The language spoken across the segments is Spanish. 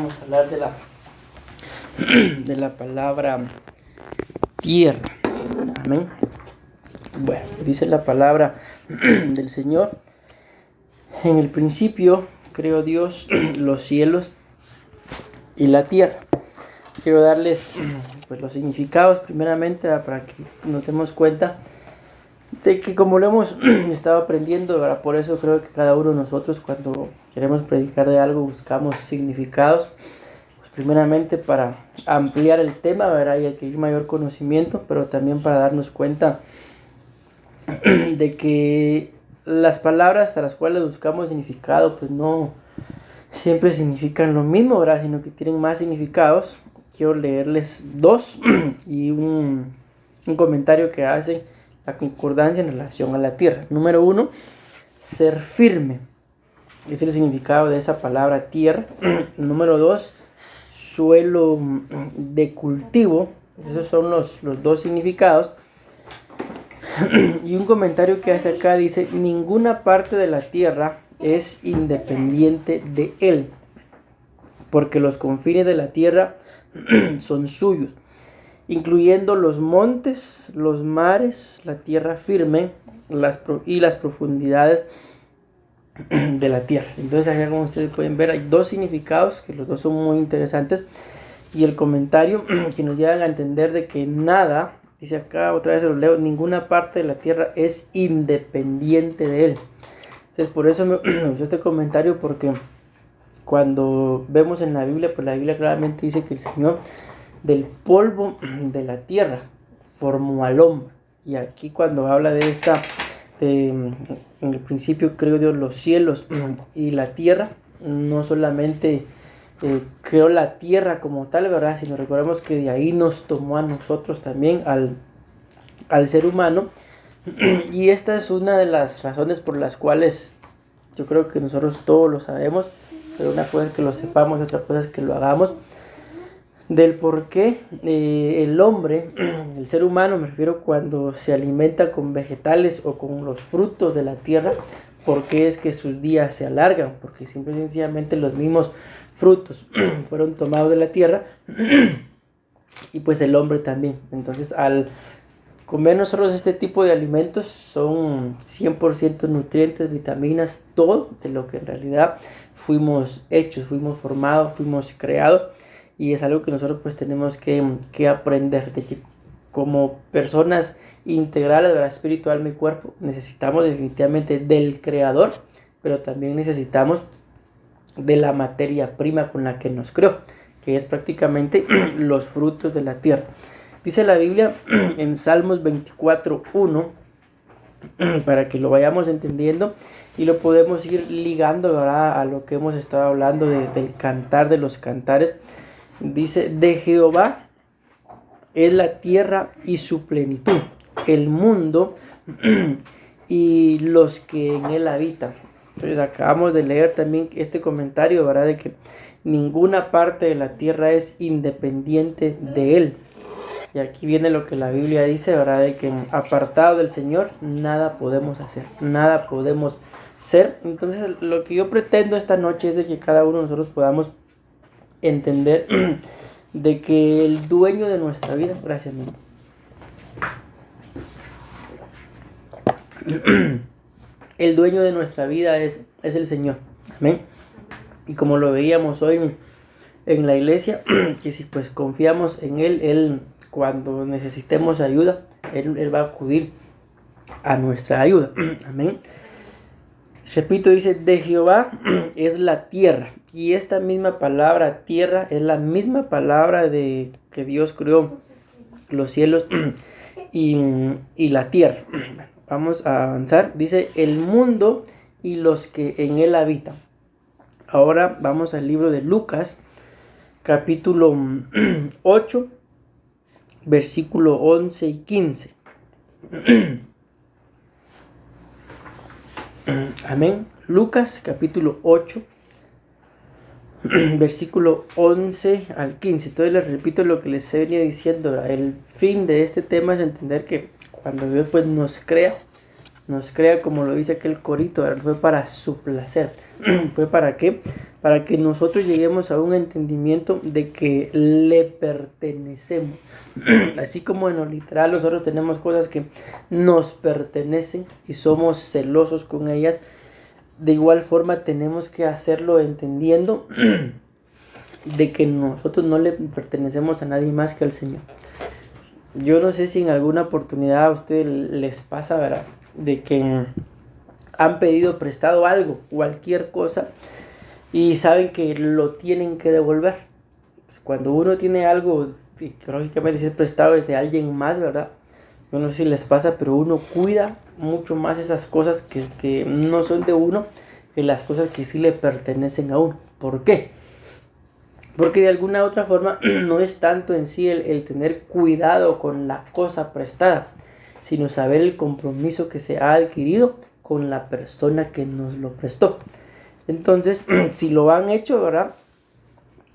vamos a hablar de la palabra tierra. Amén. Bueno, dice la palabra del Señor: en el principio creó Dios los cielos y la tierra. Quiero darles pues los significados primeramente para que nos demos cuenta de que, como lo hemos estado aprendiendo, ¿verdad? Por eso creo que cada uno de nosotros, cuando queremos predicar de algo, buscamos significados, pues primeramente para ampliar el tema, ¿verdad? Y adquirir mayor conocimiento, pero también para darnos cuenta de que las palabras a las cuales buscamos significado pues no siempre significan lo mismo, ¿verdad? Sino que tienen más significados. Quiero leerles dos y un comentario que hace la concordancia en relación a la tierra. Número 1, ser firme. Es el significado de esa palabra tierra. Número 2, suelo de cultivo. Esos son los dos significados. Y un comentario que hace acá dice: ninguna parte de la tierra es independiente de él, porque los confines de la tierra son suyos, incluyendo los montes, los mares, la tierra firme y las profundidades de la tierra. Entonces, acá, como ustedes pueden ver, hay dos significados que los dos son muy interesantes, y el comentario que nos lleva a entender de que nada, dice acá, otra vez lo leo, ninguna parte de la tierra es independiente de él. Entonces, por eso me gustó este comentario, porque cuando vemos en la Biblia, pues la Biblia claramente dice que el Señor del polvo de la tierra formó al hombre. Y aquí, cuando habla de en el principio creó Dios los cielos y la tierra, no solamente creó la tierra como tal, ¿verdad? Sino recordemos que de ahí nos tomó a nosotros también, al ser humano. Y esta es una de las razones por las cuales yo creo que nosotros todos lo sabemos, pero una cosa es que lo sepamos, otra cosa es que lo hagamos, del por qué el hombre, el ser humano me refiero, cuando se alimenta con vegetales o con los frutos de la tierra, por qué es que sus días se alargan, porque simple y sencillamente los mismos frutos fueron tomados de la tierra y pues el hombre también. Entonces, al comer nosotros este tipo de alimentos, son 100% nutrientes, vitaminas, todo de lo que en realidad fuimos hechos, fuimos formados, fuimos creados. Y es algo que nosotros pues tenemos que aprender, de que como personas integrales, ¿verdad? Espíritu, alma y cuerpo, necesitamos definitivamente del Creador, pero también necesitamos de la materia prima con la que nos creó, que es prácticamente los frutos de la tierra. Dice la Biblia en Salmos 24:1, para que lo vayamos entendiendo y lo podemos ir ligando, ¿verdad?, a lo que hemos estado hablando del cantar de los cantares. Dice: de Jehová es la tierra y su plenitud, el mundo y los que en él habitan. Entonces, acabamos de leer también este comentario, ¿verdad?, de que ninguna parte de la tierra es independiente de él. Y aquí viene lo que la Biblia dice, ¿verdad?, de que apartado del Señor nada podemos hacer, nada podemos ser. Entonces, lo que yo pretendo esta noche es de que cada uno de nosotros podamos entender de que el dueño de nuestra vida, gracias amigo, el dueño de nuestra vida es el Señor. Amén. Y como lo veíamos hoy en la iglesia, que si pues confiamos en Él, cuando necesitemos ayuda, Él va a acudir a nuestra ayuda. Amén. Repito, dice: de Jehová es la tierra. Y esta misma palabra tierra es la misma palabra de que Dios creó los cielos y la tierra. Vamos a avanzar. Dice: el mundo y los que en él habitan. Ahora vamos al libro de Lucas, capítulo 8, versículo 11 y 15. Amén. Lucas, capítulo 8, versículo 11 al 15. Entonces les repito lo que les he venido diciendo. El fin de este tema es entender que cuando Dios pues nos crea, nos crea, como lo dice aquel corito, ¿verdad? Fue para su placer. ¿Fue para qué? Para que nosotros lleguemos a un entendimiento de que le pertenecemos. Así como en lo literal nosotros tenemos cosas que nos pertenecen y somos celosos con ellas, de igual forma tenemos que hacerlo entendiendo de que nosotros no le pertenecemos a nadie más que al Señor. Yo no sé si en alguna oportunidad a ustedes les pasa, ¿verdad? De que han pedido prestado algo, cualquier cosa, y saben que lo tienen que devolver. Pues cuando uno tiene algo, que lógicamente si es prestado es de alguien más, ¿verdad? Yo no sé si les pasa, pero uno cuida mucho más esas cosas que no son de uno, que las cosas que sí le pertenecen a uno. ¿Por qué? Porque de alguna u otra forma no es tanto en sí el tener cuidado con la cosa prestada, sino saber el compromiso que se ha adquirido con la persona que nos lo prestó. Entonces, si lo han hecho, ¿verdad?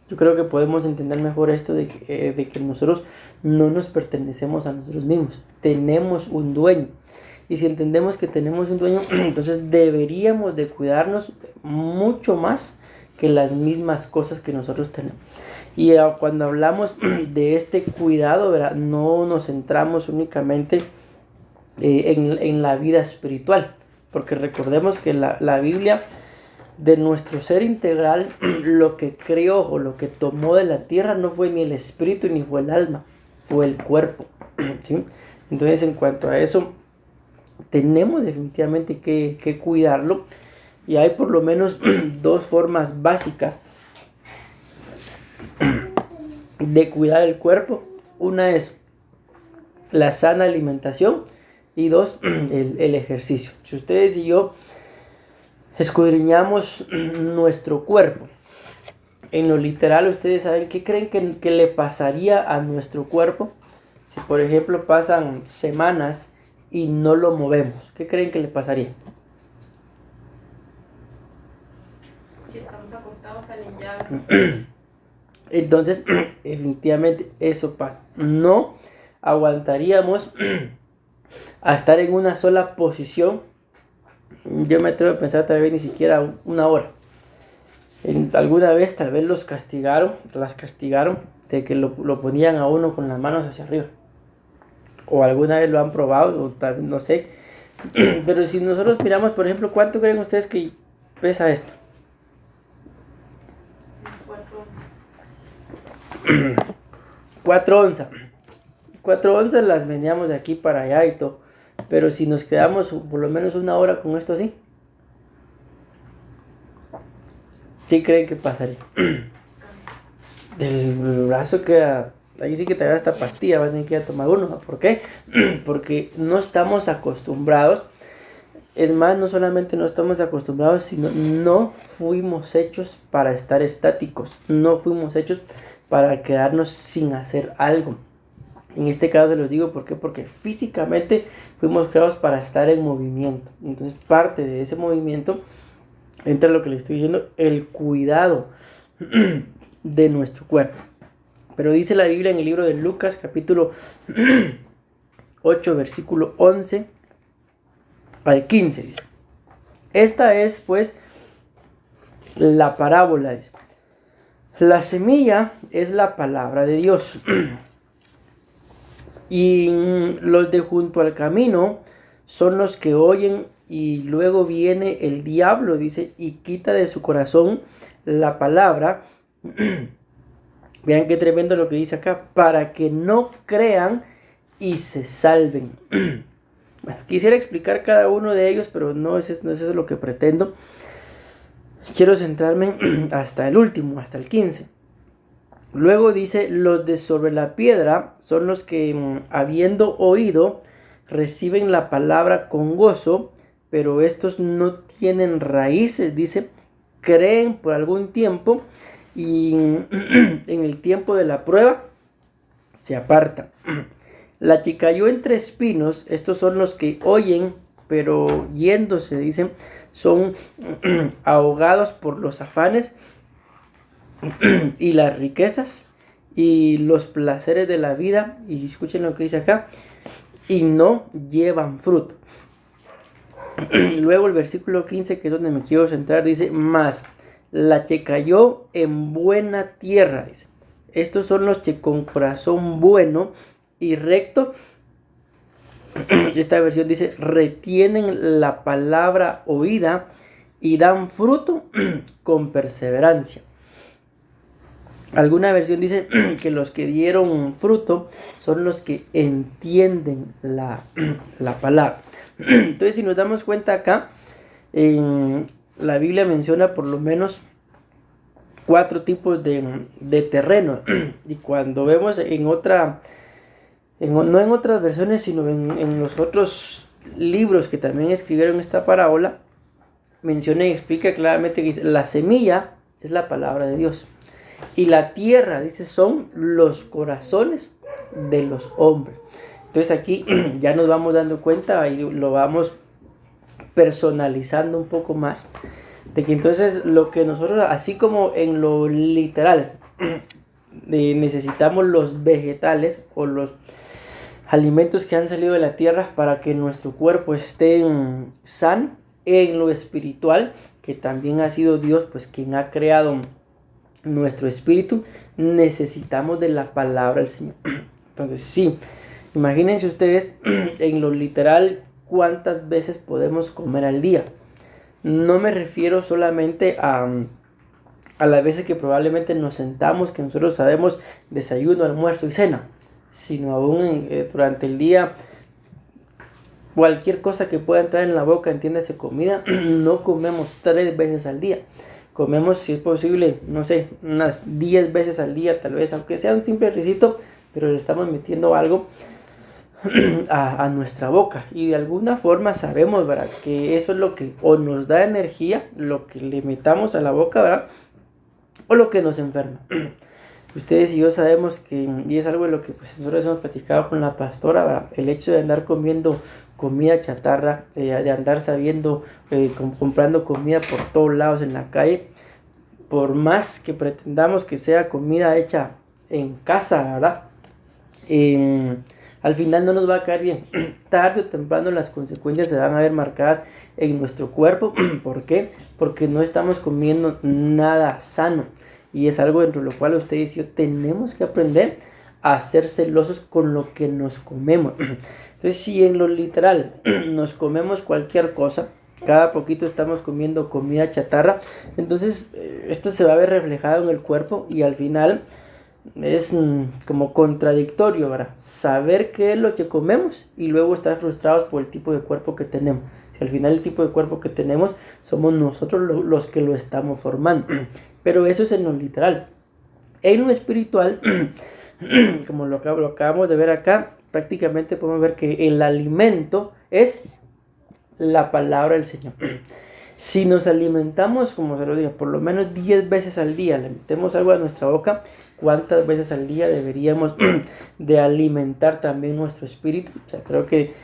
Yo creo que podemos entender mejor esto de que nosotros no nos pertenecemos a nosotros mismos. Tenemos un dueño. Y si entendemos que tenemos un dueño, entonces deberíamos de cuidarnos mucho más que las mismas cosas que nosotros tenemos. Y cuando hablamos de este cuidado, ¿verdad? No nos centramos únicamente en la vida espiritual. Porque recordemos que la Biblia, de nuestro ser integral, lo que creó o lo que tomó de la tierra no fue ni el espíritu ni fue el alma, fue el cuerpo, ¿sí? Entonces, en cuanto a eso, tenemos definitivamente que cuidarlo, y hay por lo menos dos formas básicas de cuidar el cuerpo. Una es la sana alimentación y dos, el ejercicio. Si ustedes y yo escudriñamos nuestro cuerpo, en lo literal, ustedes saben qué creen que le pasaría a nuestro cuerpo si, por ejemplo, pasan semanas y no lo movemos. ¿Qué creen que le pasaría? Si estamos acostados salen llagas. Entonces, definitivamente eso pasa. No aguantaríamos a estar en una sola posición. Yo me atrevo a pensar tal vez ni siquiera una hora. Alguna vez tal vez las castigaron de que lo ponían a uno con las manos hacia arriba. O alguna vez lo han probado, o tal vez no sé. Pero si nosotros miramos, por ejemplo, ¿cuánto creen ustedes que pesa esto? 4 onzas. 4 onzas las veníamos de aquí para allá y todo. Pero si nos quedamos por lo menos una hora con esto así, ¿qué creen que pasaría? El brazo queda... Ahí sí que te da esta pastilla, vas a tener que ir a tomar uno. ¿Por qué? Porque no estamos acostumbrados. Es más, no solamente no estamos acostumbrados, sino no fuimos hechos para estar estáticos. No fuimos hechos para quedarnos sin hacer algo. En este caso se los digo, ¿por qué? Porque físicamente fuimos creados para estar en movimiento. Entonces, parte de ese movimiento entra lo que le estoy diciendo, el cuidado de nuestro cuerpo. Pero dice la Biblia en el libro de Lucas, capítulo 8, versículo 11 al 15. Dice. Esta es, pues, la parábola. Dice. La semilla es la palabra de Dios. Y los de junto al camino son los que oyen, y luego viene el diablo, dice, y quita de su corazón la palabra. Vean qué tremendo lo que dice acá, para que no crean y se salven. Bueno, quisiera explicar cada uno de ellos, pero no es eso lo que pretendo. Quiero centrarme hasta el último, hasta el 15. Luego dice, los de sobre la piedra son los que, habiendo oído, reciben la palabra con gozo, pero estos no tienen raíces, dice, creen por algún tiempo, y en el tiempo de la prueba se aparta. La que cayó entre espinos, estos son los que oyen, pero yéndose, dicen, son ahogados por los afanes y las riquezas y los placeres de la vida, y escuchen lo que dice acá, y no llevan fruto. Luego el versículo 15, que es donde me quiero centrar, dice, mas la que cayó en buena tierra, dice. Estos son los que con corazón bueno y recto, esta versión dice, retienen la palabra oída y dan fruto con perseverancia. Alguna versión dice que los que dieron fruto son los que entienden la palabra. Entonces, si nos damos cuenta acá, la Biblia menciona por lo menos 4 tipos de terreno. Y cuando vemos en otra, no en otras versiones, sino en los otros libros que también escribieron esta parábola, menciona y explica claramente que dice, la semilla es la palabra de Dios. Y la tierra, dice, son los corazones de los hombres. Entonces aquí ya nos vamos dando cuenta y lo vamos personalizando un poco más. De que entonces lo que nosotros, así como en lo literal, necesitamos los vegetales o los alimentos que han salido de la tierra para que nuestro cuerpo esté sano, en lo espiritual, que también ha sido Dios pues quien ha creado nuestro espíritu, necesitamos de la palabra del Señor. Entonces sí, imagínense ustedes en lo literal cuántas veces podemos comer al día. No me refiero solamente a las veces que probablemente nos sentamos, que nosotros sabemos desayuno, almuerzo y cena, sino aún durante el día, cualquier cosa que pueda entrar en la boca, entiéndase comida, no comemos 3 veces al día. Comemos, si es posible, no sé, unas 10 veces al día, tal vez, aunque sea un simple risito, pero le estamos metiendo algo a nuestra boca. Y de alguna forma sabemos, ¿verdad?, que eso es lo que o nos da energía, lo que le metamos a la boca, ¿verdad?, o lo que nos enferma. Ustedes y yo sabemos que, y es algo de lo que pues, nosotros hemos platicado con la pastora, ¿verdad?, el hecho de andar comiendo comida chatarra, de andar sabiendo, comprando comida por todos lados en la calle, por más que pretendamos que sea comida hecha en casa, ¿verdad?, al final no nos va a caer bien. Tarde o temprano las consecuencias se van a ver marcadas en nuestro cuerpo. ¿Por qué? Porque no estamos comiendo nada sano. Y es algo dentro de lo cual ustedes y yo tenemos que aprender a ser celosos con lo que nos comemos. Entonces, si en lo literal nos comemos cualquier cosa, cada poquito estamos comiendo comida chatarra, entonces esto se va a ver reflejado en el cuerpo y al final es como contradictorio, ¿verdad?, saber qué es lo que comemos y luego estar frustrados por el tipo de cuerpo que tenemos. Si al final el tipo de cuerpo que tenemos somos nosotros los que lo estamos formando. Pero eso es en lo literal. En lo espiritual, como lo acabamos de ver acá, prácticamente podemos ver que el alimento es la palabra del Señor. Si nos alimentamos, como se lo digo, por lo menos 10 veces al día, le metemos algo a nuestra boca, ¿cuántas veces al día deberíamos de alimentar también nuestro espíritu? O sea, creo que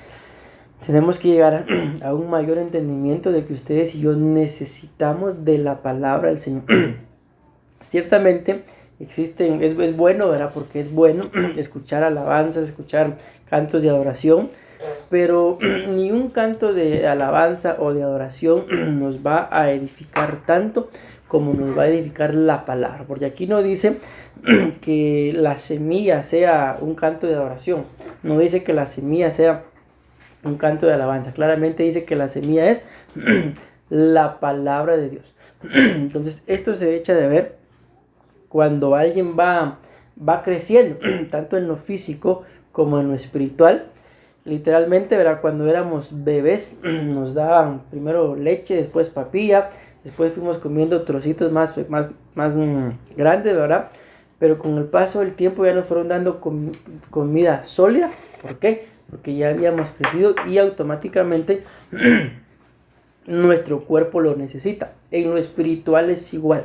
tenemos que llegar a un mayor entendimiento de que ustedes y yo necesitamos de la palabra del Señor. Ciertamente existen, es bueno, ¿verdad?, porque es bueno escuchar alabanzas, escuchar cantos de adoración, pero ni un canto de alabanza o de adoración nos va a edificar tanto como nos va a edificar la palabra, porque aquí no dice que la semilla sea un canto de adoración, no dice que la semilla sea un canto de alabanza, claramente dice que la semilla es la palabra de Dios. Entonces esto se echa de ver cuando alguien va creciendo, tanto en lo físico como en lo espiritual. Literalmente, ¿verdad?, cuando éramos bebés nos daban primero leche, después papilla, después fuimos comiendo trocitos más grandes, ¿verdad? Pero con el paso del tiempo ya nos fueron dando comida sólida. ¿Por qué? Porque ya habíamos crecido y automáticamente nuestro cuerpo lo necesita. En lo espiritual es igual.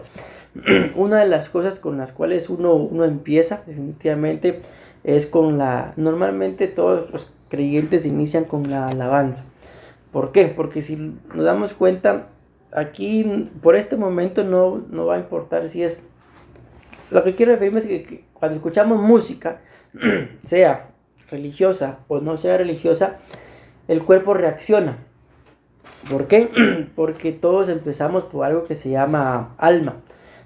Una de las cosas con las cuales uno empieza definitivamente es normalmente todos los creyentes inician con la alabanza. ¿Por qué? Porque si nos damos cuenta, aquí por este momento no va a importar si es... Lo que quiero referirme es que cuando escuchamos música, sea religiosa o no sea religiosa, el cuerpo reacciona. ¿Por qué? Porque todos empezamos por algo que se llama alma.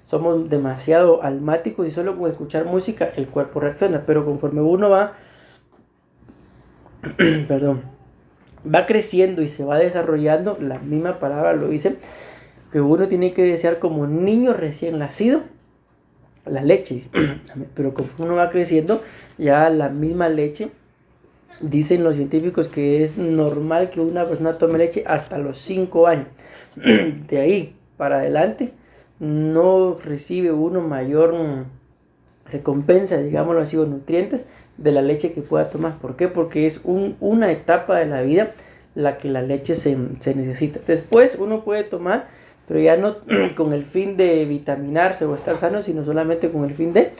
Somos demasiado almáticos y solo con escuchar música el cuerpo reacciona, pero conforme uno va, perdón, va creciendo y se va desarrollando, la misma palabra lo dice, que uno tiene que desear como niño recién nacido la leche. Pero conforme uno va creciendo, ya la misma leche, dicen los científicos que es normal que una persona tome leche hasta los 5 años. De ahí para adelante no recibe uno mayor recompensa, digámoslo así, o nutrientes de la leche que pueda tomar. ¿Por qué? Porque es una etapa de la vida la que la leche se necesita. Después uno puede tomar, pero ya no con el fin de vitaminarse o estar sano, sino solamente con el fin de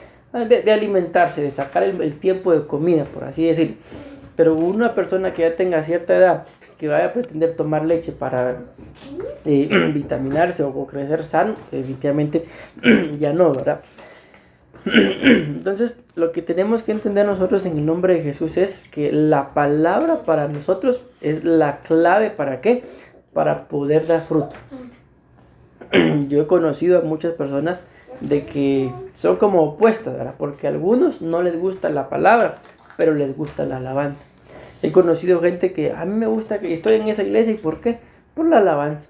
alimentarse, de sacar el tiempo de comida, por así decirlo. Pero una persona que ya tenga cierta edad, que vaya a pretender tomar leche para vitaminarse o crecer sano, definitivamente ya no, ¿verdad? Entonces, lo que tenemos que entender nosotros en el nombre de Jesús es que la palabra para nosotros es la clave. ¿Para qué? Para poder dar fruto. Yo he conocido a muchas personas de que son como opuestas, ¿verdad? Porque a algunos no les gusta la palabra, pero les gusta la alabanza. He conocido gente que a mí me gusta, que estoy en esa iglesia. ¿Y por qué? Por la alabanza.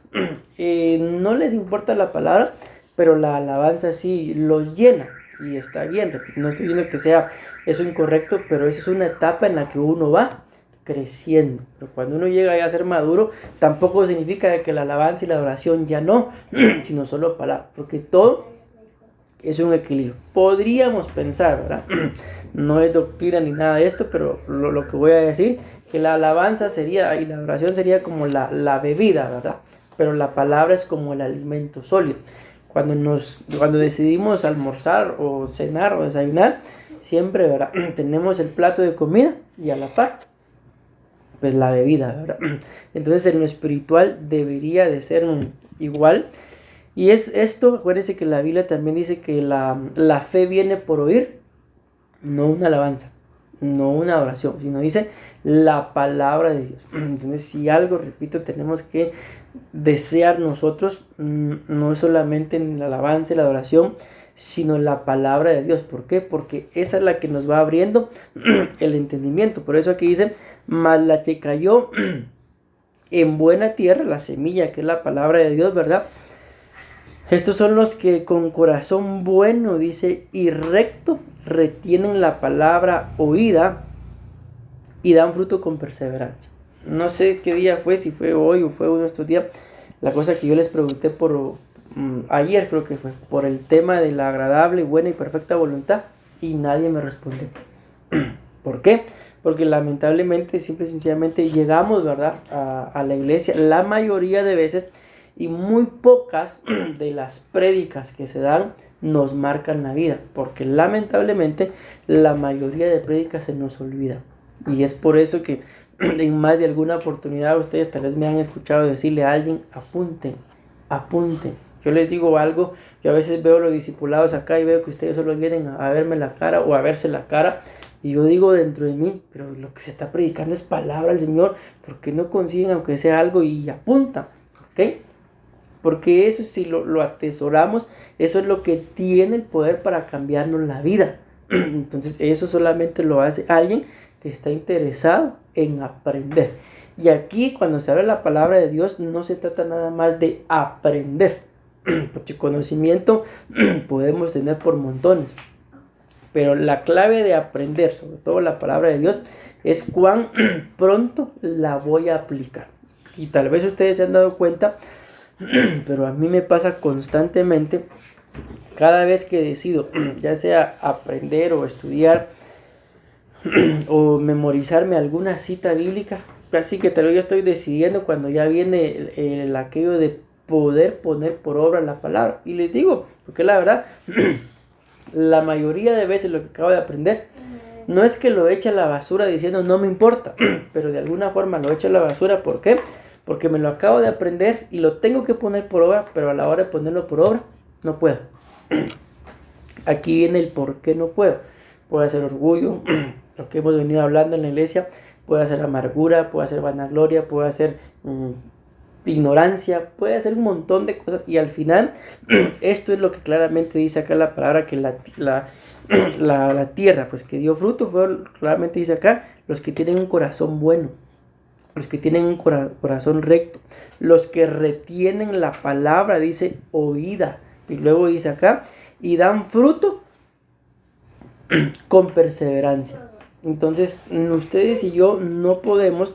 No les importa la palabra, pero la alabanza sí los llena. Y está bien, no estoy diciendo que sea eso incorrecto, pero esa es una etapa en la que uno va creciendo. Pero cuando uno llega ya a ser maduro, tampoco significa que la alabanza y la oración ya no, sino solo palabras, porque todo es un equilibrio. Podríamos pensar, ¿verdad? No es doctrina ni nada de esto, pero lo que voy a decir, que la alabanza sería y la oración sería como la bebida, ¿verdad? Pero la palabra es como el alimento sólido. Cuando decidimos almorzar o cenar o desayunar, siempre, ¿verdad? Tenemos el plato de comida y a la par, pues la bebida, ¿verdad? Entonces en lo espiritual debería de ser igual. Y es esto, acuérdense que la Biblia también dice que la fe viene por oír, no una alabanza, no una oración, sino dice la palabra de Dios. Entonces, si algo, repito, tenemos que desear nosotros, no solamente en la alabanza y la adoración, sino la palabra de Dios. ¿Por qué? Porque esa es la que nos va abriendo el entendimiento. Por eso aquí dice, mas la que cayó en buena tierra, la semilla que es la palabra de Dios, ¿verdad? Estos son los que con corazón bueno, dice, y recto, retienen la palabra oída y dan fruto con perseverancia. No sé qué día fue, si fue hoy o fue uno de estos días. La cosa que yo les pregunté ayer creo que fue, por el tema de la agradable, buena y perfecta voluntad, y nadie me respondió. ¿Por qué? Porque lamentablemente, simple y sencillamente llegamos, ¿verdad?, a la iglesia la mayoría de veces, y muy pocas de las prédicas que se dan nos marcan la vida, porque lamentablemente la mayoría de prédicas se nos olvida. Y es por eso que en más de alguna oportunidad ustedes tal vez me han escuchado decirle a alguien, apunten. Yo les digo algo, yo a veces veo los discipulados acá y veo que ustedes solo vienen a verme la cara o a verse la cara, y yo digo dentro de mí, pero lo que se está predicando es palabra del Señor, ¿por qué no consiguen aunque sea algo y apuntan? ¿Ok? Porque eso, si lo atesoramos, eso es lo que tiene el poder para cambiarnos la vida. Entonces eso solamente lo hace alguien que está interesado en aprender. Y aquí cuando se habla la palabra de Dios no se trata nada más de aprender, porque conocimiento podemos tener por montones. Pero la clave de aprender, sobre todo la palabra de Dios, es cuán pronto la voy a aplicar. Y tal vez ustedes se han dado cuenta, pero a mí me pasa constantemente, cada vez que decido, ya sea aprender o estudiar o memorizarme alguna cita bíblica, así que tal vez yo estoy decidiendo cuando ya viene aquello de poder poner por obra la palabra. Y les digo, porque la verdad, la mayoría de veces lo que acabo de aprender, no es que lo eche a la basura diciendo no me importa, pero de alguna forma lo echo a la basura. ¿Por qué? Porque me lo acabo de aprender y lo tengo que poner por obra, pero a la hora de ponerlo por obra, no puedo. Aquí viene el por qué no puedo. Puede ser orgullo, lo que hemos venido hablando en la iglesia, puede ser amargura, puede ser vanagloria, puede ser ignorancia, puede hacer un montón de cosas. Y al final, esto es lo que claramente dice acá la palabra, que la tierra, pues que dio fruto, claramente dice acá, los que tienen un corazón bueno, los que tienen un corazón recto, los que retienen la palabra, dice, oída. Y luego dice acá, y dan fruto con perseverancia. Entonces, ustedes y yo no podemos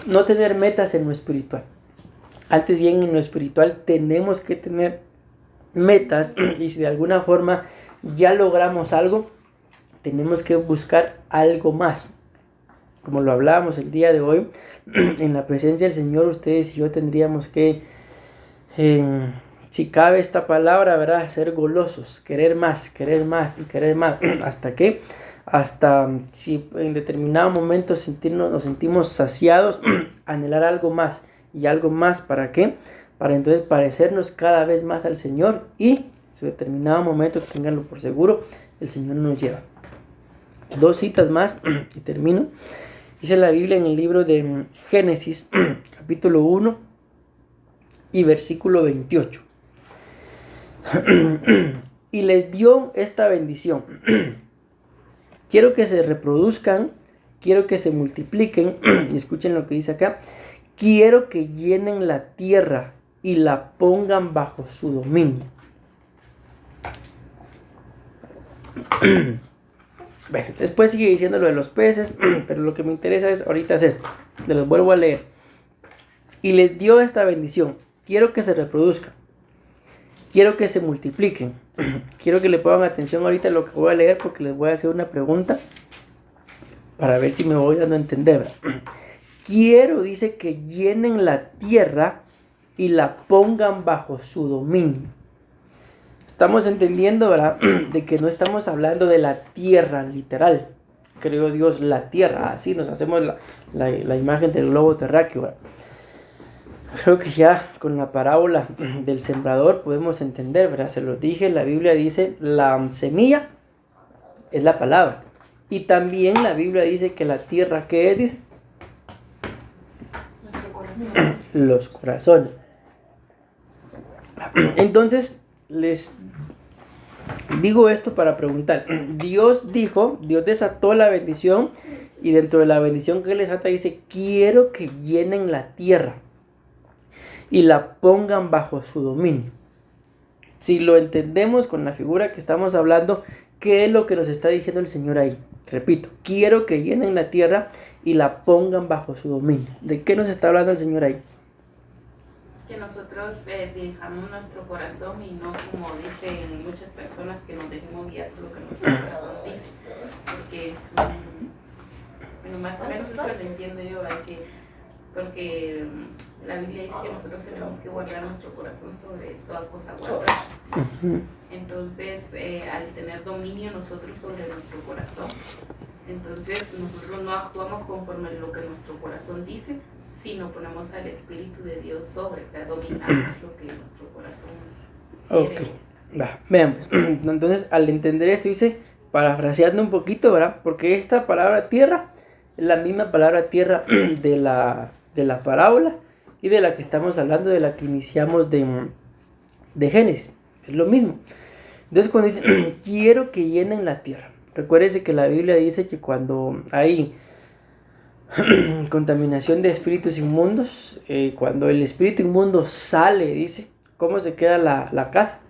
no tener metas en lo espiritual. Antes bien, en lo espiritual tenemos que tener metas, y si de alguna forma ya logramos algo, tenemos que buscar algo más. Como lo hablábamos el día de hoy, en la presencia del Señor, ustedes y yo tendríamos que, si cabe esta palabra, ¿verdad?, ser golosos, querer más y querer más. Hasta si en determinado momento nos sentimos saciados, anhelar algo más y algo más. ¿Para qué? Para entonces parecernos cada vez más al Señor, y en determinado momento, ténganlo por seguro, el Señor nos lleva. 2 citas más y termino. Dice la Biblia en el libro de Génesis, capítulo 1 y versículo 28. Y les dio esta bendición: quiero que se reproduzcan, quiero que se multipliquen, y escuchen lo que dice acá, quiero que llenen la tierra y la pongan bajo su dominio. Bueno, después sigue diciendo lo de los peces, pero lo que me interesa ahorita es esto. Me los vuelvo a leer. Y les dio esta bendición: quiero que se reproduzcan, quiero que se multipliquen. Quiero que le pongan atención ahorita a lo que voy a leer, porque les voy a hacer una pregunta para ver si me voy dando a entender. Quiero, dice, que llenen la tierra y la pongan bajo su dominio. Estamos entendiendo, ¿verdad?, de que no estamos hablando de la tierra literal. Creó Dios la tierra, así nos hacemos la imagen del globo terráqueo, ¿verdad? Creo que ya con la parábola del sembrador podemos entender, ¿verdad? Se los dije, la Biblia dice, la semilla es la palabra. Y también la Biblia dice que la tierra, ¿qué es? Dice, los corazones. Entonces, les digo esto para preguntar. Dios desató la bendición, y dentro de la bendición que Él desata dice, quiero que llenen la tierra y la pongan bajo su dominio. Si lo entendemos con la figura que estamos hablando, ¿qué es lo que nos está diciendo el Señor ahí? Repito, quiero que llenen la tierra y la pongan bajo su dominio. ¿De qué nos está hablando el Señor ahí? Que nosotros dirijamos nuestro corazón, y no como dicen muchas personas, que nos dejemos guiar por lo que nuestro corazón dice. Porque bueno, más o menos eso lo entiendo yo, porque la Biblia dice que nosotros tenemos que guardar nuestro corazón sobre toda cosa guardada. Entonces, al tener dominio nosotros sobre nuestro corazón, entonces nosotros no actuamos conforme a lo que nuestro corazón dice, sino ponemos al Espíritu de Dios sobre, o sea, dominamos lo que nuestro corazón quiere. Ok, veamos. Entonces, al entender esto, dice, parafraseando un poquito, ¿verdad? Porque esta palabra tierra es la misma palabra tierra de la parábola y de la que estamos hablando, de la que iniciamos de Génesis. Es lo mismo. Entonces, cuando dice, quiero que llenen la tierra, recuérdese que la Biblia dice que cuando hay contaminación de espíritus inmundos, cuando el espíritu inmundo sale, dice, ¿cómo se queda la casa?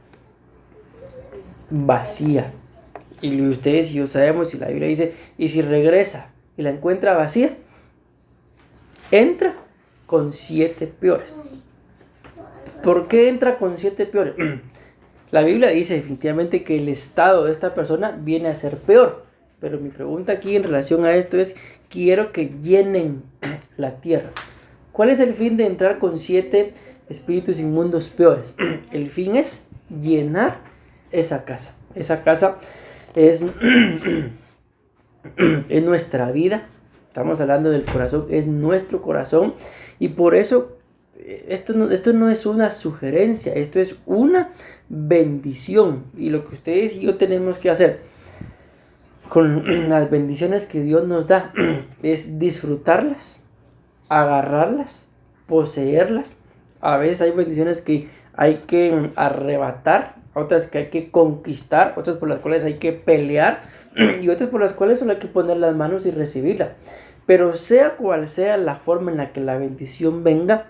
Vacía. Y ustedes y yo sabemos, y la Biblia dice, y si regresa y la encuentra vacía, entra con 7 peores. ¿Por qué entra con 7 peores? La Biblia dice definitivamente que el estado de esta persona viene a ser peor. Pero mi pregunta aquí en relación a esto es, quiero que llenen la tierra. ¿Cuál es el fin de entrar con 7 espíritus inmundos peores? El fin es llenar esa casa. Esa casa es nuestra vida. Estamos hablando del corazón, es nuestro corazón. Y por eso esto no es una sugerencia, esto es una bendición. Y lo que ustedes y yo tenemos que hacer con las bendiciones que Dios nos da es disfrutarlas, agarrarlas, poseerlas. A veces hay bendiciones que hay que arrebatar, otras que hay que conquistar, otras por las cuales hay que pelear y otras por las cuales solo hay que poner las manos y recibirla. Pero sea cual sea la forma en la que la bendición venga,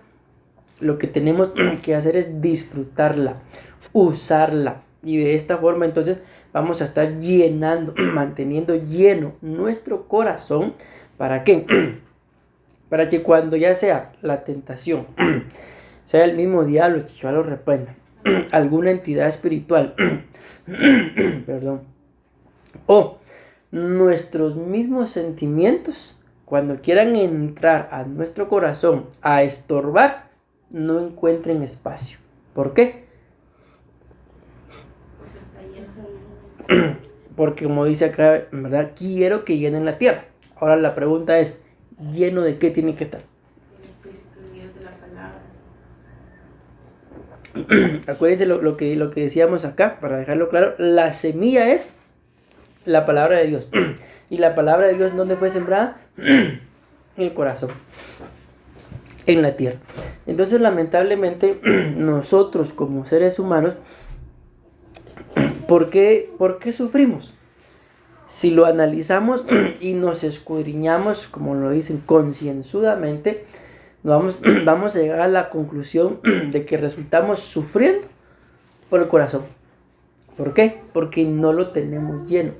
lo que tenemos que hacer es disfrutarla, usarla. Y de esta forma entonces vamos a estar llenando, manteniendo lleno nuestro corazón. ¿Para qué? Para que cuando ya sea la tentación, sea el mismo diablo que yo lo reprenda, alguna entidad espiritual, perdón, o nuestros mismos sentimientos, cuando quieran entrar a nuestro corazón a estorbar, no encuentren espacio. ¿Por qué? Porque como dice acá, ¿verdad? Quiero que llenen la tierra. Ahora la pregunta es, ¿lleno de qué tiene que estar? El Espíritu de Dios, de la palabra. Acuérdense lo que decíamos acá, para dejarlo claro, la semilla es la palabra de Dios. Y la palabra de Dios, ¿dónde fue sembrada? En el corazón, en la tierra. Entonces, lamentablemente, nosotros como seres humanos, ¿por qué sufrimos? Si lo analizamos y nos escudriñamos, como lo dicen, concienzudamente, vamos a llegar a la conclusión de que resultamos sufriendo por el corazón. ¿Por qué? Porque no lo tenemos lleno.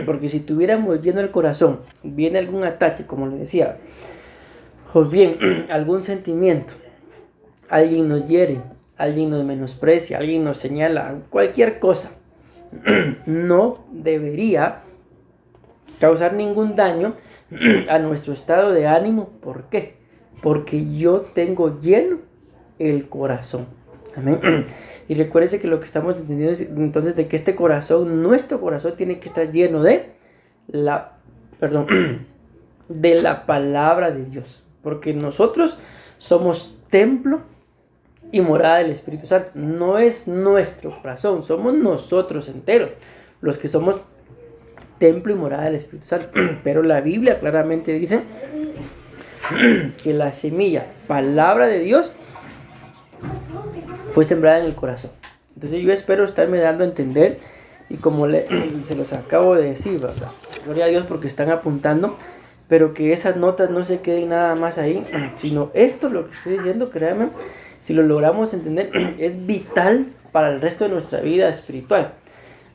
Porque si tuviéramos lleno el corazón, viene algún ataque, como le decía, o bien algún sentimiento, alguien nos hiere, alguien nos menosprecia, alguien nos señala, cualquier cosa, no debería causar ningún daño a nuestro estado de ánimo. ¿Por qué? Porque yo tengo lleno el corazón. Amén. Y recuérdense que lo que estamos entendiendo es entonces de que este corazón, nuestro corazón, tiene que estar lleno de de la palabra de Dios. Porque nosotros somos templo y morada del Espíritu Santo. No es nuestro corazón, somos nosotros enteros los que somos templo y morada del Espíritu Santo. Pero la Biblia claramente dice que la semilla, palabra de Dios, fue sembrada en el corazón. Entonces yo espero estarme dando a entender, y como se los acabo de decir, ¿verdad? Gloria a Dios porque están apuntando, pero que esas notas no se queden nada más ahí, sino esto, lo que estoy diciendo, créanme, si lo logramos entender, es vital para el resto de nuestra vida espiritual.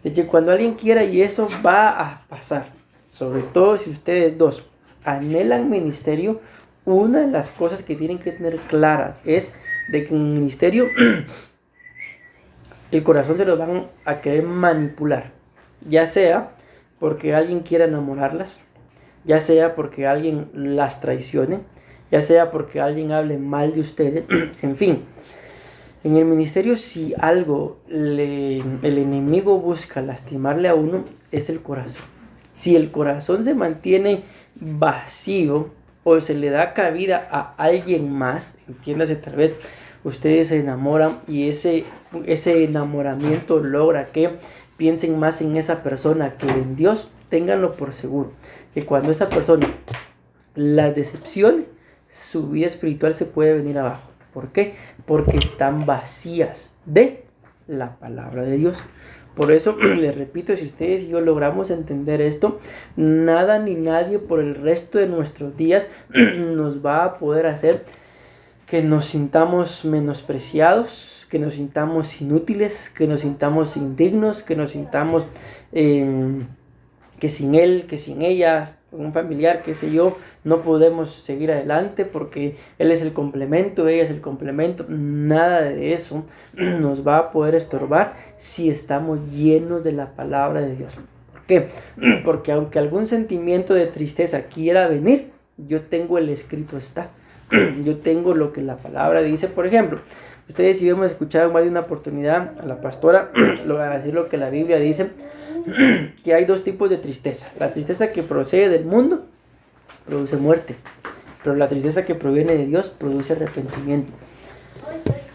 De hecho, cuando alguien quiera, y eso va a pasar, sobre todo si ustedes dos anhelan ministerio, una de las cosas que tienen que tener claras es de que en el ministerio el corazón se lo van a querer manipular, ya sea porque alguien quiera enamorarlas, ya sea porque alguien las traicione, ya sea porque alguien hable mal de ustedes, en fin. En el ministerio, si algo el enemigo busca lastimarle a uno, es el corazón. Si el corazón se mantiene vacío o se le da cabida a alguien más, entiéndase, tal vez ustedes se enamoran y ese enamoramiento logra que piensen más en esa persona que en Dios, ténganlo por seguro, que cuando esa persona la decepcione, su vida espiritual se puede venir abajo. ¿Por qué? Porque están vacías de la palabra de Dios. Por eso, les repito, si ustedes y yo logramos entender esto, nada ni nadie por el resto de nuestros días nos va a poder hacer que nos sintamos menospreciados, que nos sintamos inútiles, que nos sintamos indignos, que nos sintamos que sin él, que sin ella, un familiar, qué sé yo, no podemos seguir adelante porque él es el complemento, ella es el complemento. Nada de eso nos va a poder estorbar si estamos llenos de la palabra de Dios. ¿Por qué? Porque aunque algún sentimiento de tristeza quiera venir, yo tengo el escrito está. Yo tengo lo que la palabra dice. Por ejemplo, ustedes si hemos escuchado más de una oportunidad a la pastora, lo voy a decir lo que la Biblia dice, que hay dos tipos de tristeza. La tristeza que procede del mundo produce muerte, pero la tristeza que proviene de Dios produce arrepentimiento.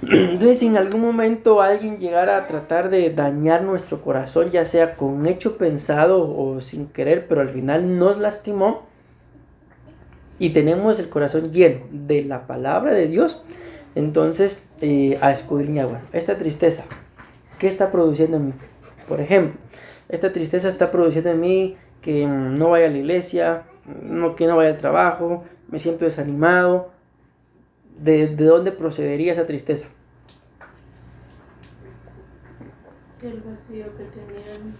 Entonces, si en algún momento alguien llegara a tratar de dañar nuestro corazón, ya sea con hecho pensado o sin querer, pero al final nos lastimó, y tenemos el corazón lleno de la palabra de Dios, entonces a escudriñar, bueno, esta tristeza, ¿qué está produciendo en mí? Por ejemplo, esta tristeza está produciendo en mí que no vaya a la iglesia, que no vaya al trabajo, me siento desanimado. ¿De dónde procedería esa tristeza? El vacío que tenían.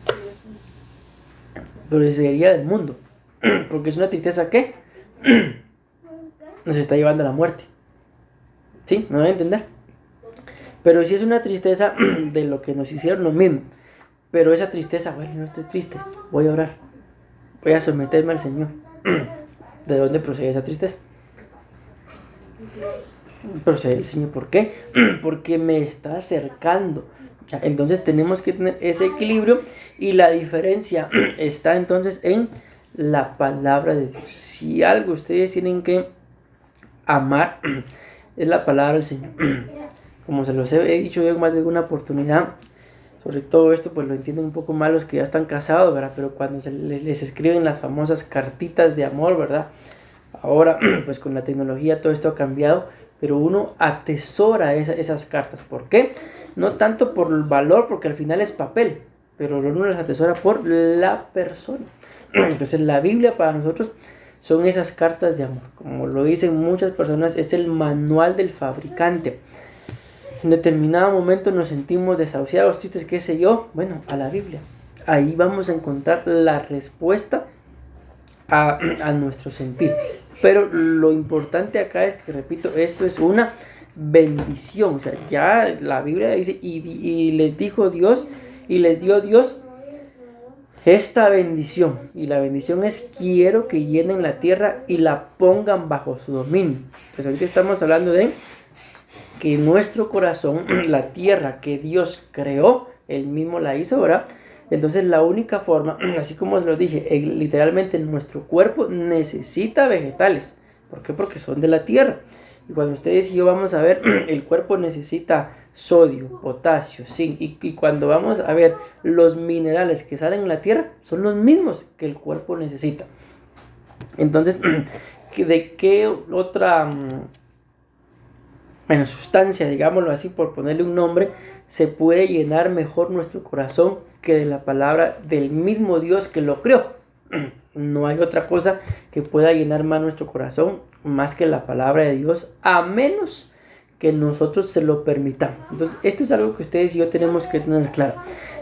Procedería del mundo, porque es una tristeza que nos está llevando a la muerte. ¿Sí? ¿Me van a entender? Pero si es una tristeza de lo que nos hicieron lo mismo, pero esa tristeza, bueno, no estoy triste, voy a orar, voy a someterme al Señor. ¿De dónde procede esa tristeza? Procede el Señor. ¿Por qué? Porque me está acercando. Entonces tenemos que tener ese equilibrio, y la diferencia está entonces en la palabra de Dios. Si algo ustedes tienen que amar, es la palabra del Señor. Como se los he dicho yo en más de alguna oportunidad, sobre todo esto pues lo entienden un poco más los que ya están casados, ¿verdad? Pero cuando les escriben las famosas cartitas de amor, ¿verdad? Ahora pues con la tecnología todo esto ha cambiado, pero uno atesora esas cartas. ¿Por qué? No tanto por el valor, porque al final es papel, pero uno las atesora por la persona. Entonces la Biblia para nosotros son esas cartas de amor. Como lo dicen muchas personas, es el manual del fabricante. En determinado momento nos sentimos desahuciados, tristes, qué sé yo. Bueno, a la Biblia. Ahí vamos a encontrar la respuesta a nuestro sentir. Pero lo importante acá es que, repito, esto es una bendición. O sea, ya la Biblia dice, y les dijo Dios, y les dio Dios esta bendición. Y la bendición es: quiero que llenen la tierra y la pongan bajo su dominio. Pues ahorita estamos hablando de que nuestro corazón, la tierra que Dios creó, Él mismo la hizo, ¿verdad? Entonces la única forma, así como se lo dije, literalmente nuestro cuerpo necesita vegetales. ¿Por qué? Porque son de la tierra. Y cuando ustedes y yo vamos a ver, el cuerpo necesita sodio, potasio, zinc. Y cuando vamos a ver los minerales que salen en la tierra, son los mismos que el cuerpo necesita. Entonces, ¿de qué otra sustancia, digámoslo así, por ponerle un nombre, se puede llenar mejor nuestro corazón que de la palabra del mismo Dios que lo creó? No hay otra cosa que pueda llenar más nuestro corazón más que la palabra de Dios, a menos que nosotros se lo permitamos. Entonces esto es algo que ustedes y yo tenemos que tener claro.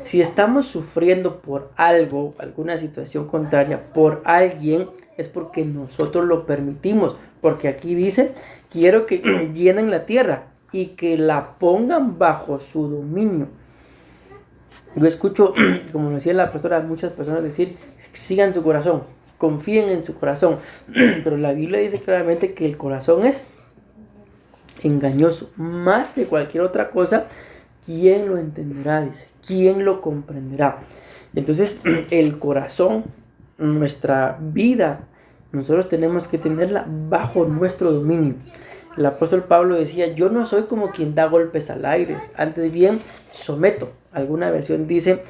Si estamos sufriendo por algo, alguna situación contraria, por alguien, es porque nosotros lo permitimos. Porque aquí dice: quiero que llenen la tierra y que la pongan bajo su dominio. Yo escucho, como decía la pastora, muchas personas decir: sigan su corazón, confíen en su corazón. Pero la Biblia dice claramente que el corazón es engañoso, más de cualquier otra cosa. ¿Quién lo entenderá? Dice, ¿quién lo comprenderá? Entonces el corazón, nuestra vida, nosotros tenemos que tenerla bajo nuestro dominio. El apóstol Pablo decía: yo no soy como quien da golpes al aire, antes bien someto. Alguna versión dice: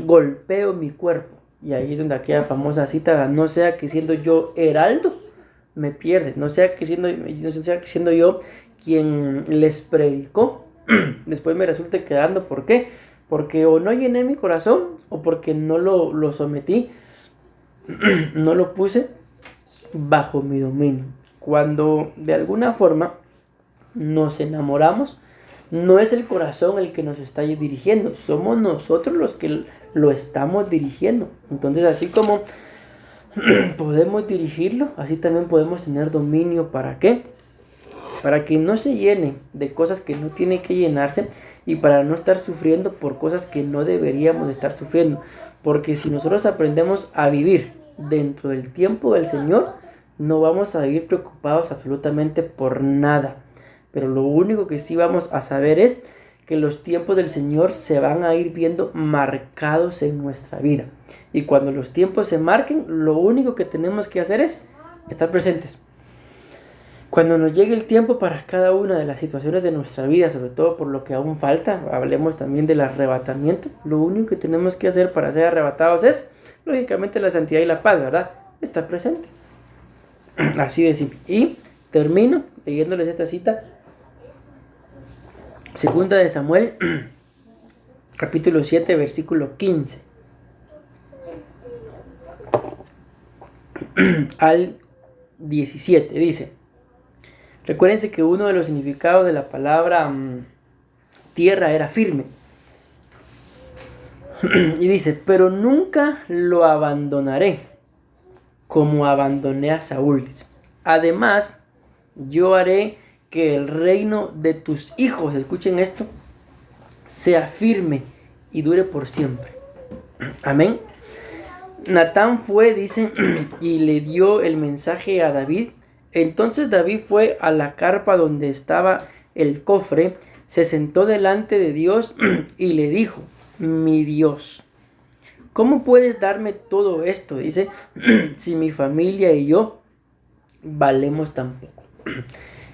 golpeo mi cuerpo. Y ahí es donde aquella famosa cita: no sea que siendo yo heraldo me pierde, no sea que siendo yo quien les predicó, después me resulte quedando. ¿Por qué? Porque o no llené mi corazón, o porque no lo sometí, no lo puse bajo mi dominio. Cuando de alguna forma nos enamoramos, no es el corazón el que nos está dirigiendo, somos nosotros los que lo estamos dirigiendo. Entonces, así como podemos dirigirlo, así también podemos tener dominio. ¿Para qué? Para que no se llene de cosas que no tiene que llenarse, y para no estar sufriendo por cosas que no deberíamos estar sufriendo. Porque si nosotros aprendemos a vivir dentro del tiempo del Señor, no vamos a vivir preocupados absolutamente por nada. Pero lo único que sí vamos a saber es que los tiempos del Señor se van a ir viendo marcados en nuestra vida. Y cuando los tiempos se marquen, lo único que tenemos que hacer es estar presentes. Cuando nos llegue el tiempo para cada una de las situaciones de nuestra vida, sobre todo por lo que aún falta, hablemos también del arrebatamiento, lo único que tenemos que hacer para ser arrebatados es, lógicamente, la santidad y la paz, ¿verdad? Estar presente. Así de simple. Y termino leyéndoles esta cita. Segunda de Samuel, capítulo 7, versículo 15 al 17. Dice, recuérdense que uno de los significados de la palabra tierra era firme. Y dice, pero nunca lo abandonaré como abandoné a Saúl. Dice, además, yo haré que el reino de tus hijos, escuchen esto, sea firme y dure por siempre. Amén. Natán fue, dice, y le dio el mensaje a David. Entonces David fue a la carpa donde estaba el cofre, se sentó delante de Dios y le dijo, mi Dios, ¿cómo puedes darme todo esto? Dice, si mi familia y yo valemos tan poco.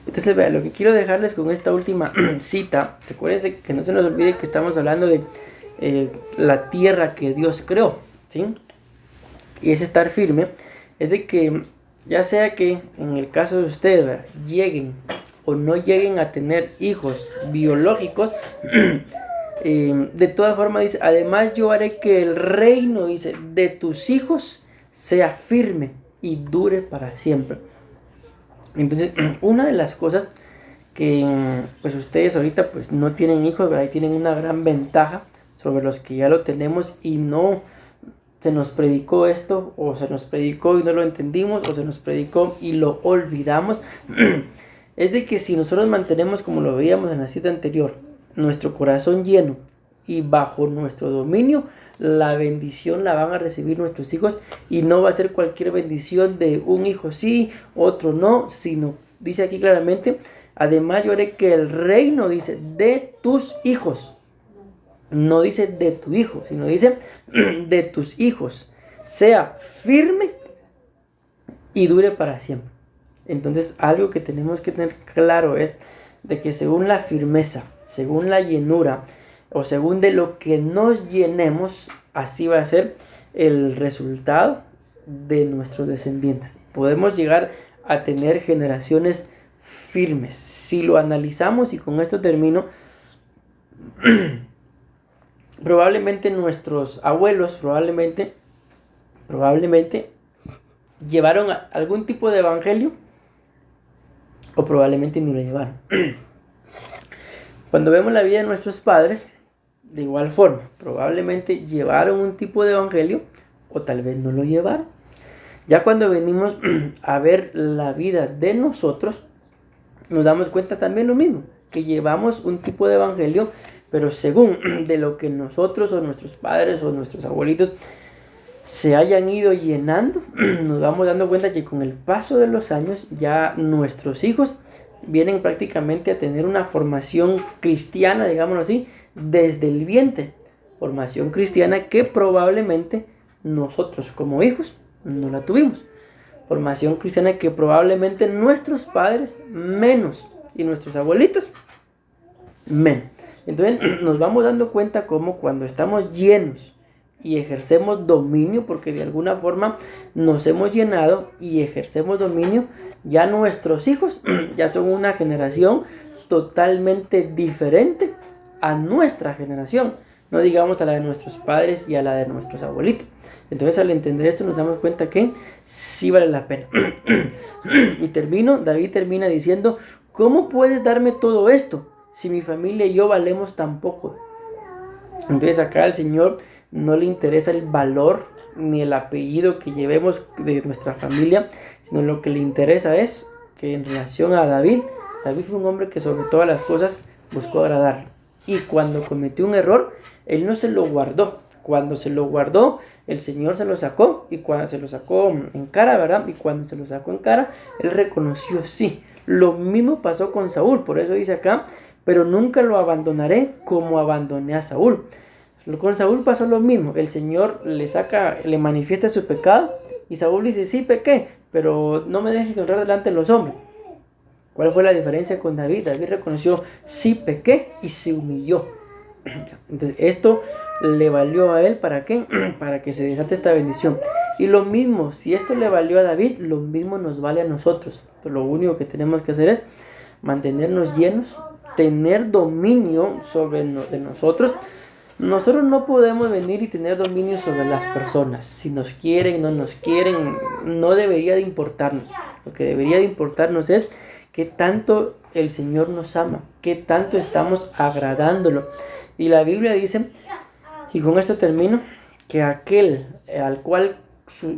Entonces, vean, lo que quiero dejarles con esta última cita, recuérdense que no se nos olvide que estamos hablando de la tierra que Dios creó, ¿sí? Y es estar firme, es de que ya sea que en el caso de ustedes, ¿verdad?, lleguen o no lleguen a tener hijos biológicos, de todas formas dice, además yo haré que el reino, dice, de tus hijos sea firme y dure para siempre. Entonces, una de las cosas que pues ustedes ahorita pues no tienen hijos, ¿verdad?, y tienen una gran ventaja sobre los que ya lo tenemos y no se nos predicó esto, o se nos predicó y no lo entendimos, o se nos predicó y lo olvidamos, es de que si nosotros mantenemos, como lo veíamos en la cita anterior, nuestro corazón lleno y bajo nuestro dominio, la bendición la van a recibir nuestros hijos, y no va a ser cualquier bendición de un hijo sí, otro no, sino, dice aquí claramente, además yo haré que el reino, dice, de tus hijos, no dice de tu hijo, sino dice de tus hijos, sea firme y dure para siempre. Entonces, algo que tenemos que tener claro es de que según la firmeza, según la llenura, o según de lo que nos llenemos, así va a ser el resultado de nuestros descendientes. Podemos llegar a tener generaciones firmes. Si lo analizamos, y con esto termino, probablemente nuestros abuelos, probablemente llevaron algún tipo de evangelio, o probablemente ni lo llevaron. Cuando vemos la vida de nuestros padres, de igual forma, probablemente llevaron un tipo de evangelio, o tal vez no lo llevaron. Ya cuando venimos a ver la vida de nosotros, nos damos cuenta también lo mismo, que llevamos un tipo de evangelio, pero según de lo que nosotros o nuestros padres o nuestros abuelitos se hayan ido llenando, nos vamos dando cuenta que con el paso de los años ya nuestros hijos vienen prácticamente a tener una formación cristiana, digámoslo así, desde el vientre. Formación cristiana que probablemente nosotros como hijos no la tuvimos. Formación cristiana que probablemente nuestros padres menos, y nuestros abuelitos menos. Entonces nos vamos dando cuenta como cuando estamos llenos y ejercemos dominio, porque de alguna forma nos hemos llenado y ejercemos dominio, ya nuestros hijos ya son una generación totalmente diferente a nuestra generación, no digamos a la de nuestros padres y a la de nuestros abuelitos. Entonces, al entender esto nos damos cuenta que sí vale la pena. Y David termina diciendo, ¿cómo puedes darme todo esto si mi familia y yo valemos tan poco? Entonces acá al Señor no le interesa el valor ni el apellido que llevemos de nuestra familia, sino lo que le interesa es que en relación a David fue un hombre que sobre todas las cosas buscó agradar. Y cuando cometió un error, él no se lo guardó. Cuando se lo guardó, el Señor se lo sacó, y cuando se lo sacó en cara, ¿verdad? Y cuando se lo sacó en cara, él reconoció sí. Lo mismo pasó con Saúl, por eso dice acá, pero nunca lo abandonaré como abandoné a Saúl. Con Saúl pasó lo mismo, el Señor le manifiesta su pecado, y Saúl dice, sí pequé, pero no me dejes honrar delante de los hombres. ¿Cuál fue la diferencia con David? David reconoció, sí pequé, y se humilló. Entonces esto le valió a él, ¿para qué? Para que se desate esta bendición. Y lo mismo, si esto le valió a David, lo mismo nos vale a nosotros. Pero lo único que tenemos que hacer es mantenernos llenos, tener dominio de nosotros. Nosotros no podemos venir y tener dominio sobre las personas. Si nos quieren, no nos quieren, no debería de importarnos. Lo que debería de importarnos es qué tanto el Señor nos ama, qué tanto estamos agradándolo. Y la Biblia dice, y con esto termino, que aquel al cual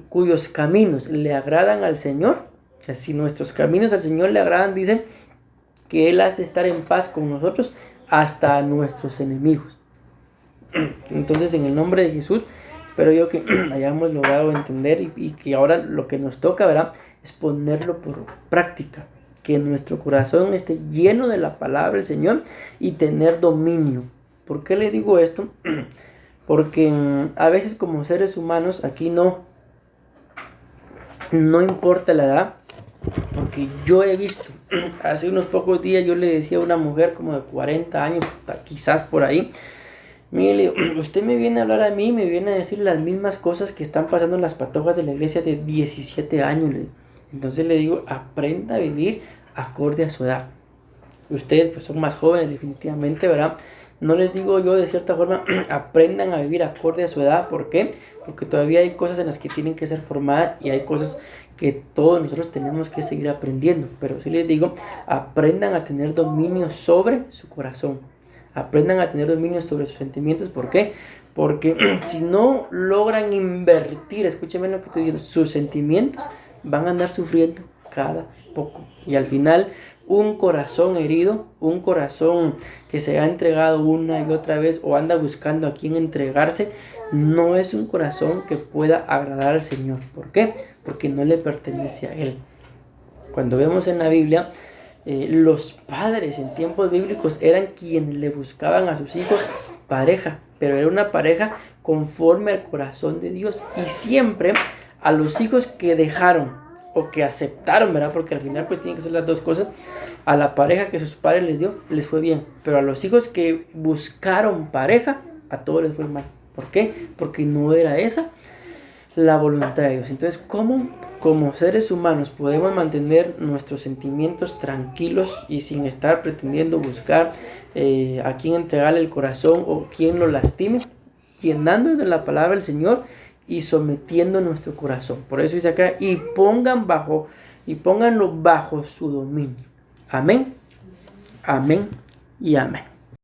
cuyos caminos le agradan al Señor, o sea, si nuestros caminos al Señor le agradan, dice que Él hace estar en paz con nosotros hasta a nuestros enemigos. Entonces, en el nombre de Jesús, espero yo que hayamos logrado entender y que ahora lo que nos toca, ¿verdad?, es ponerlo por práctica, que nuestro corazón esté lleno de la palabra del Señor y tener dominio. ¿Por qué le digo esto? Porque a veces como seres humanos aquí no importa la edad, porque yo he visto, hace unos pocos días yo le decía a una mujer como de 40 años, quizás por ahí, mire, le digo, usted me viene a hablar a mí, me viene a decir las mismas cosas que están pasando en las patojas de la iglesia de 17 años. Entonces le digo, aprenda a vivir acorde a su edad. Ustedes pues son más jóvenes definitivamente, ¿verdad? No les digo yo de cierta forma, aprendan a vivir acorde a su edad. ¿Por qué? Porque todavía hay cosas en las que tienen que ser formadas y hay cosas que todos nosotros tenemos que seguir aprendiendo. Pero sí les digo, aprendan a tener dominio sobre su corazón. Aprendan a tener dominio sobre sus sentimientos. ¿Por qué? Porque si no logran invertir, escúchenme lo que estoy diciendo, sus sentimientos van a andar sufriendo cada poco. Y al final, un corazón herido, un corazón que se ha entregado una y otra vez o anda buscando a quién entregarse, no es un corazón que pueda agradar al Señor. ¿Por qué? Porque no le pertenece a Él. Cuando vemos en la Biblia, los padres en tiempos bíblicos eran quienes le buscaban a sus hijos pareja, pero era una pareja conforme al corazón de Dios. Y siempre a los hijos que dejaron o que aceptaron, ¿verdad? Porque al final pues tienen que ser las dos cosas. A la pareja que sus padres les dio, les fue bien. Pero a los hijos que buscaron pareja, a todos les fue mal. ¿Por qué? Porque no era esa la voluntad de Dios. Entonces, ¿cómo como seres humanos podemos mantener nuestros sentimientos tranquilos y sin estar pretendiendo buscar a quién entregarle el corazón o quién lo lastime? Llenándonos de la palabra del Señor y sometiendo nuestro corazón. Por eso dice acá, y pónganlo bajo su dominio. Amén, amén y amén.